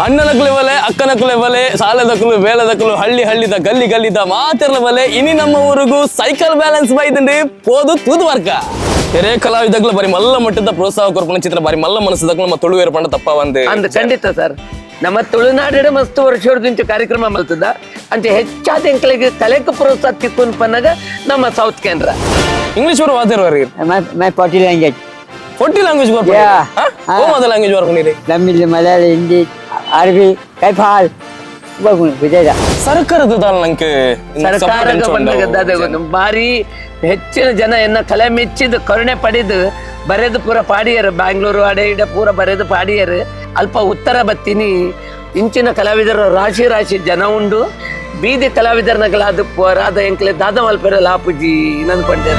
ಅಣ್ಣನಕ್ಕಲು ಬಲೆ ಅಕ್ಕನಕ್ಕಲು ಬಲೆ ಸಾಲದಕ್ಕಲು ಬೇಲದಕ್ಕಲು ಹಳ್ಳಿದ ಗಲ್ಲಿ ಗಲ್ಲಿದ ಮಾತಿರ್ಲ ಬಲೆ ಇನಿ ನಮ್ಮ ಊರಿಗೂ ಸೈಕಲ್ ಬ್ಯಾಲೆನ್ಸ್ ಬೈದಂಡಿ ಪೋದು ತೂದು ವರ್ಕ ಬೇರೆ ಕಲಾವಿದಗಳು ಬಾರಿ ಮಲ್ಲ ಮಟ್ಟದ ಪ್ರೋತ್ಸಾಹ ಕೊರ್ಪಣ ಚಿತ್ರ ಬಾರಿ ಮಲ್ಲ ಮನಸ್ಸದಕ್ಕಲು ನಮ್ಮ ತುಳು ಏರ್ಪಂಡ ತಪ್ಪ ಅಂದ್ ಖಂಡಿತ ಸರ್ ನಮ್ಮ ತುಳುನಾಡಿನ ಮಸ್ತ್ ವರ್ಷದಿಂದ ಕಾರ್ಯಕ್ರಮ ಮಲ್ತದ ಅಂತ ಹೆಚ್ಚಾದ ಎಂಕ್ಳಿಗೆ ಕಲೆಗೆ ಪ್ರೋತ್ಸಾಹ ತಿಕ್ಕೊಂಡ್ ಪನ್ನಾಗ ನಮ್ಮ ಸೌತ್ ಕೇಂದ್ರ ಇಂಗ್ಲಿಷ್ ಅವರು ವಾದಿರೋರಿ My potty language. 40 language work Yeah. ಓ ಮೊದಲ ಲ್ಯಾಂಗ್ವೇಜ್ ವರ್ಕ್ ನೀರಿ Tamil, Malayalam, Hindi, Arabic, Kaifal. Bagus, beda. ಸರ್ಕಾರದ ದಾಲ್ ನಂಗೆ ಸರ್ಕಾರಕ್ಕೆ ಬಂದಾಗ ಭಾರಿ ಹೆಚ್ಚಿನ ಜನ ಎನ್ನ ಕಲೆ ಮೆಚ್ಚಿದ ಕರುಣೆ ಪಡೆದು ಬರೆದು ಪೂರ ಪಾಡಿಯರು ಬ್ಯಾಂಗ್ಳೂರು ಅಡೆ ಇಡ ಪೂರ ಬರೆದು ಪಾಡಿಯರು ಅಲ್ಪ ಉತ್ತರ ಬತ್ತೀನಿ ಇಂಚಿನ ಕಲಾವಿದರು ರಾಶಿ ಜನ ಉಂಡು ಬೀದಿ ಕಲಾವಿದರನಗಳಾದ ರಾಧ ಎಂಕ್ಲೆ ದಾದ ಮಲ್ಪೆರ ಲಾಪುಜಿ ನಂದ್ಕೊಂಡೆ